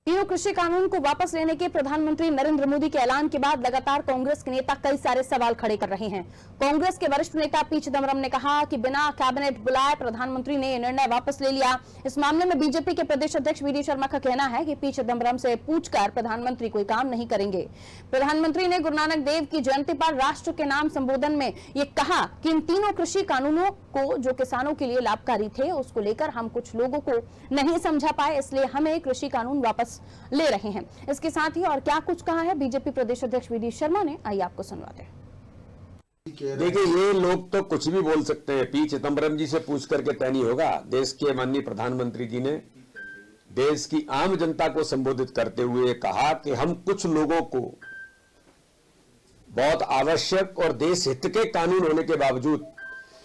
तीनों कृषि कानून को वापस लेने के प्रधानमंत्री नरेंद्र मोदी के ऐलान के बाद लगातार कांग्रेस के नेता कई सारे सवाल खड़े कर रहे हैं। कांग्रेस के वरिष्ठ नेता पी चिदम्बरम ने कहा कि बिना कैबिनेट बुलाए प्रधानमंत्री ने यह निर्णय वापस ले लिया। इस मामले में बीजेपी के प्रदेश अध्यक्ष वी डी शर्मा का कहना है कि पी चिदम्बरम से पूछकर प्रधानमंत्री कोई काम नहीं करेंगे। प्रधानमंत्री ने गुरु नानक देव की जयंती पर राष्ट्र के नाम संबोधन में ये कहा कि इन तीनों कृषि कानूनों को जो किसानों के लिए लाभकारी थे उसको लेकर हम कुछ लोगों को नहीं समझा पाए, इसलिए हमें कृषि कानून वापस ले रहे हैं। इसके साथ ही और क्या कुछ कहा है बीजेपी प्रदेश अध्यक्ष वी डी शर्मा ने, आइए आपको सुनवाते हैं। देखिए, ये लोग तो कुछ भी बोल सकते हैं। पी चिदम्बरम जी से पूछ करके तय नहीं होगा। देश के माननीय प्रधानमंत्री जी ने देश की आम जनता को संबोधित करते हुए कहा कि हम कुछ लोगों को बहुत आवश्यक और देश हित के कानून होने के बावजूद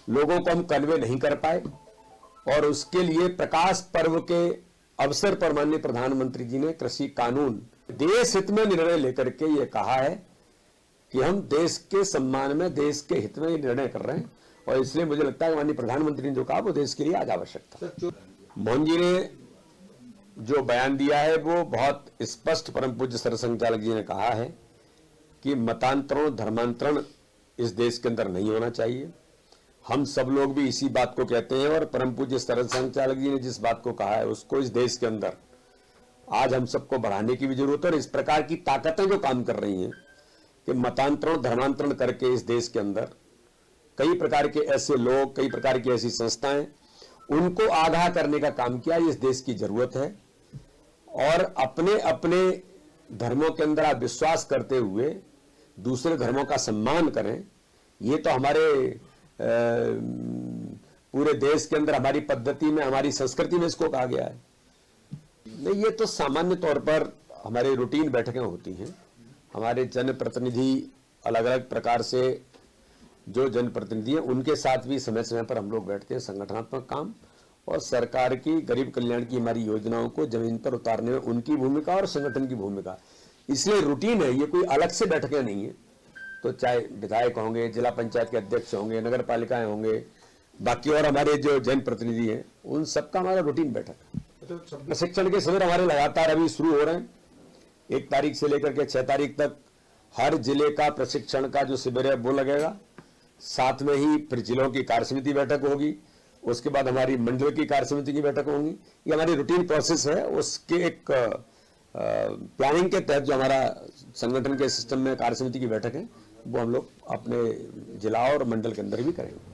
लोगों को हम कन्वे नहीं कर पाए, और उसके लिए प्रकाश पर्व के अवसर पर माननीय प्रधानमंत्री जी ने कृषि कानून देश हित में निर्णय लेकर के ये कहा है कि हम देश के सम्मान में, देश के हित में ये निर्णय कर रहे हैं। और इसलिए मुझे लगता है माननीय प्रधानमंत्री ने जो कहा वो देश के लिए आज आवश्यक था। मोहन जी ने जो बयान दिया है वो बहुत स्पष्ट परम पूज्य सरसंघचालक जी ने कहा है कि मतांतरण, धर्मांतरण इस देश के अंदर नहीं होना चाहिए। हम सब लोग भी इसी बात को कहते हैं, और परम पूज्य सरसंघचालक जी ने जिस बात को कहा है उसको इस देश के अंदर आज हम सबको बढ़ाने की भी जरूरत है। और इस प्रकार की ताकतें जो काम कर रही हैं कि मतांतरण, धर्मांतरण करके इस देश के अंदर कई प्रकार के ऐसे लोग, कई प्रकार की ऐसी संस्थाएं, उनको आगाह करने का काम किया, इस देश की जरूरत है। और अपने अपने धर्मों के अंदर आप विश्वास करते हुए दूसरे धर्मों का सम्मान करें, ये तो हमारे पूरे देश के अंदर हमारी पद्धति में, हमारी संस्कृति में इसको कहा गया है। नहीं, ये तो सामान्य तौर पर हमारे रूटीन बैठकें होती हैं। हमारे जनप्रतिनिधि अलग अलग प्रकार से जो जनप्रतिनिधि हैं उनके साथ भी समय समय पर हम लोग बैठते हैं। संगठनात्मक काम और सरकार की गरीब कल्याण की हमारी योजनाओं को जमीन पर उतारने में उनकी भूमिका और संगठन की भूमिका, इसलिए रूटीन है, ये कोई अलग से बैठकें नहीं है। तो चाहे विधायक होंगे, जिला पंचायत के अध्यक्ष होंगे, नगर पालिकाएं होंगे, बाकी और हमारे जो जनप्रतिनिधि हैं, उन सबका हमारा रूटीन बैठक है। प्रशिक्षण के शिविर हमारे लगातार अभी शुरू हो रहे हैं। 1 तारीख से लेकर के 6 तारीख तक हर जिले का प्रशिक्षण का जो शिविर है वो लगेगा। साथ में ही फिर जिलों की कार्यसमिति बैठक होगी, उसके बाद हमारी मंडल की कार्यसमिति की बैठक होंगी। ये हमारी रूटीन प्रोसेस है। उसके एक प्लानिंग के तहत जो हमारा संगठन के सिस्टम में कार्यसमिति की बैठक है वो हम लोग अपने जिला और मंडल के अंदर भी करेंगे।